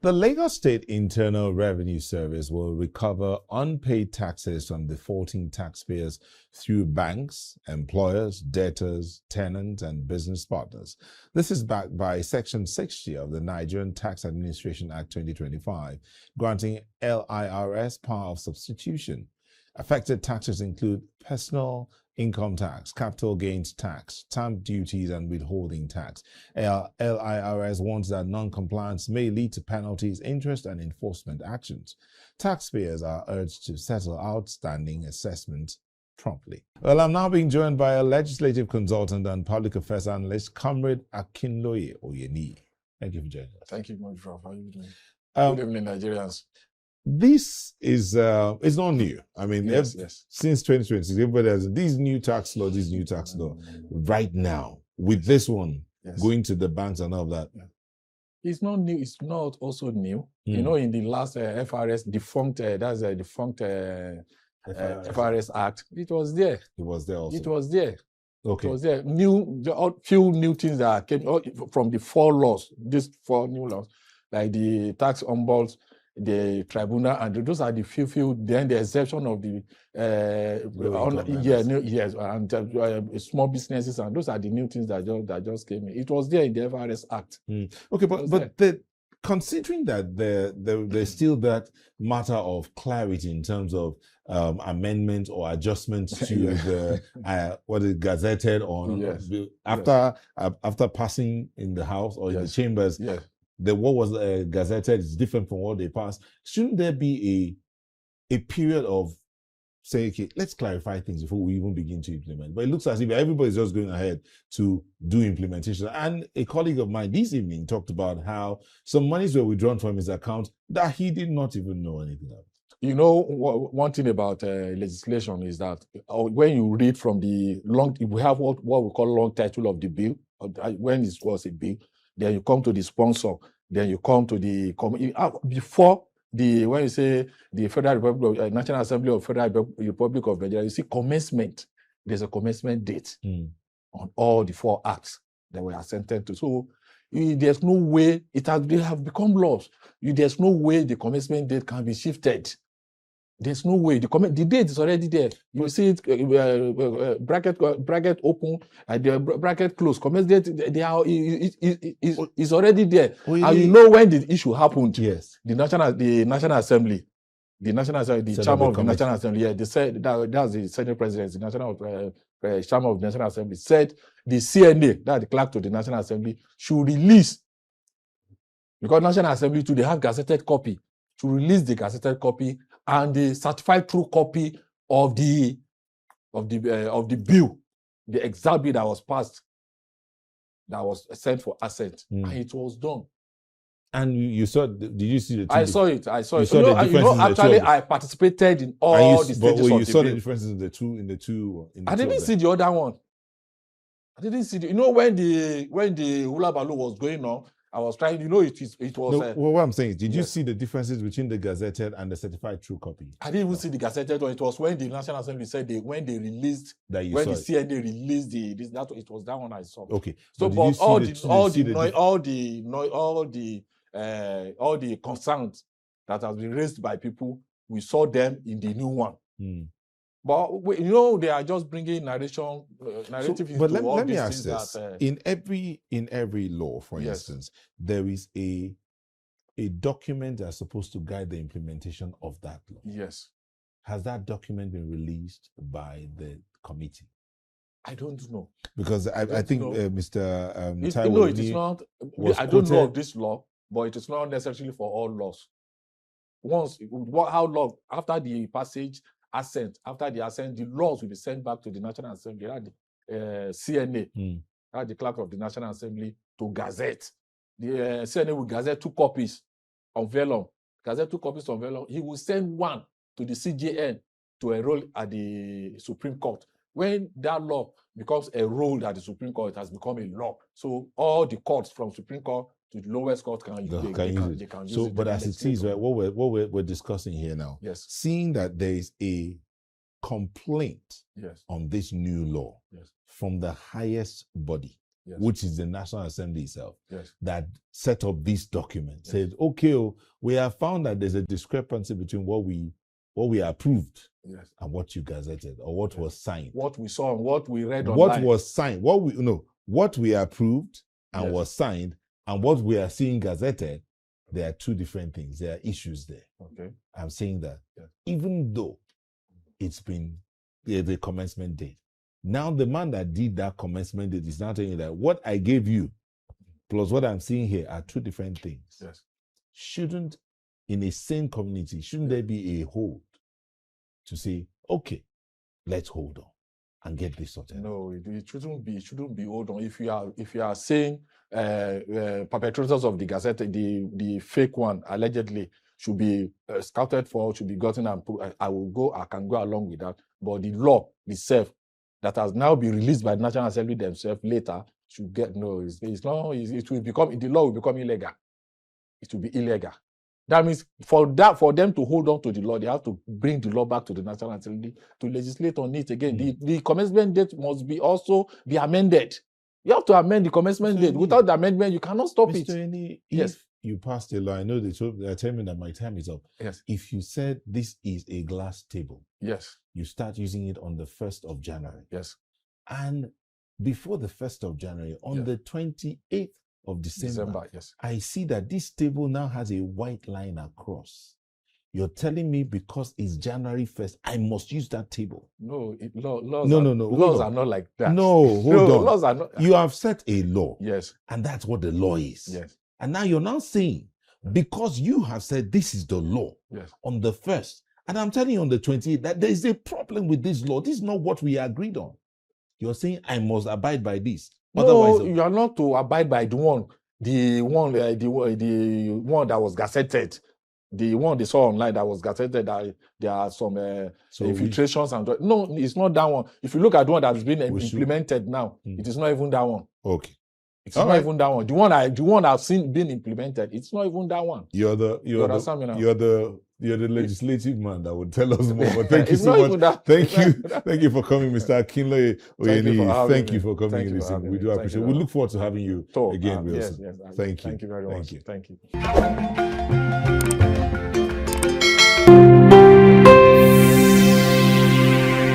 The Lagos State Internal Revenue Service will recover unpaid taxes from defaulting taxpayers through banks, employers, debtors, tenants, and business partners. This is backed by Section 60 of the Nigerian Tax Administration Act 2025, granting LIRS power of substitution. Affected taxes include personal income tax, capital gains tax, stamp duties, and withholding tax. LIRS warns that non-compliance may lead to penalties, interest, and enforcement actions. Taxpayers are urged to settle outstanding assessments promptly. Well, I'm now being joined by a legislative consultant and public affairs analyst, Comrade Akinloye Oyeniyi. Thank you for joining us. Thank you, my friend. How are you doing? Good evening, Nigerians. This is it's not new. I mean, Yes. since 2020, everybody has these new tax law, right now, with this one, going to the banks and all of that. Yeah. It's not new. It's not also new. You know, in the last FRS defunct, FRS Act, it was there. It was there also. It was there. Okay. It was there. Few new things that came from the 4 laws, these 4 new laws, like the tax ombuds, the tribunal, and those are the few. Then the exception of the small businesses, and those are the new things that just came in. It was there in the FRS Act. Okay, but considering that there's still that matter of clarity in terms of amendments or adjustments to the what is gazetted on after passing in the House or in the chambers. Yes. What was gazetted is different from what they passed. Shouldn't there be a period of saying, okay, let's clarify things before we even begin to implement? But it looks as if everybody's just going ahead to do implementation. And a colleague of mine this evening talked about how some monies were withdrawn from his account that he did not even know anything about. You know, one thing about legislation is that when you read from the long, we have what we call long title of the bill. When it was a bill, then you come to the sponsor, then you come to the before the when you say the Federal Republic, National Assembly of Federal Republic of Nigeria, you see commencement. There's a commencement date on all the 4 acts that were assented to. So there's no way they have become laws. There's no way the commencement date can be shifted. There's no way. The date is already there. You see it, bracket open, the bracket close. Commence date, is already there. And you know when the issue happened. Yes. The National Assembly, the chairman of the National Assembly, they said that's the Senate President, the chairman of the National Assembly, said the CNA, that's the clerk to the National Assembly, should release, because National Assembly too, they have gazetted copy, to release the gazetted copy and the certified true copy of the bill, the exact bill that was passed, that was sent for assent, and it was done. And you saw? Did you see the? I saw it. Actually, I participated in all the stages of the bill. You saw the differences in the two. I didn't see the other one. I didn't see you know when the hula baloo was going on. I was trying, it was... No, what I'm saying is, did you see the differences between the gazetted and the certified true copy? I didn't even see the gazetted one. It was when the National Assembly said when they released, when the CNA released it was that one I saw. Okay. So, but all the concerns that has been raised by people, we saw them in the new one. But they are just bringing narrative. But let me ask this: in every law, for instance, there is a document that's supposed to guide the implementation of that law. Yes. Has that document been released by the committee? I don't know, because I think Mr. No, it is not. I don't know of this law, but it is not necessarily for all laws. How long after the passage? After the assent, the laws will be sent back to the National Assembly, the CNA, the clerk of the National Assembly, to gazette. The CNA will gazette 2 copies on vellum. He will send 1 to the CJN to enroll at the Supreme Court. When that law becomes enrolled at the Supreme Court, it has become a law. So all the courts from Supreme Court to the lowest court can use it. So, but as it is, right, what we're discussing here now, seeing that there is a complaint on this new law from the highest body, yes. which is the National Assembly itself, yes. that set up this document, yes. said, okay, we have found that there's a discrepancy between what we approved yes. and what you gazetted or what was signed. What we saw and what we read online. What was signed, what we approved and yes. was signed and what we are seeing gazetted, there are two different things. There are issues there. Okay. I'm saying that yes. even though it's been the commencement date, now the man that did that commencement date is now telling you that what I gave you plus what I'm seeing here are two different things. Yes. Shouldn't, in a sane community, shouldn't there be a hold to say, okay, let's hold on and get this sorted? No, it shouldn't be. It shouldn't be hold on. If you are saying perpetrators of the Gazette, the fake one allegedly should be scouted for, should be gotten and put, I can go along with that. But the law itself that has now been released by the National Assembly themselves later should get it's not. It will become, the law will become illegal. It will be illegal. That means for them to hold on to the law, they have to bring the law back to the National Assembly to legislate on it again. The commencement date must also be amended. You have to amend the commencement date. Without the amendment, you cannot stop Mr. it. Oyeniyi, yes. If you passed a law, I know they're telling me that my time is up. Yes. If you said this is a glass table, yes, you start using it on the 1st of January. Yes. And before the 1st of January, on the 28th of December, yes. I see that this table now has a white line across. You're telling me because it's January 1st, I must use that table? No, laws are not like that. No, hold on. Laws are not. You have set a law. Yes. And that's what the law is. Yes. And now you're now saying, because you have said this is the law on the 1st, and I'm telling you on the 28th that there is a problem with this law. This is not what we agreed on. You're saying I must abide by this. No, you are not to abide by the one that was gazetted. The one they saw online that was gazetted, that there are some infiltrations and no, it's not that one. If you look at the one that's been implemented now, it is not even that one. Okay. It's not even that one. The one I've seen being implemented, it's not even that one. You're the legislative man that would tell us more. But thank you so much. Thank you for coming, Mr. Akinloye Oyeniyi. Thank you for coming in this evening. We do appreciate it. We look forward to having you again. Yes. Thank you. Thank you very much. Thank you. Thank you.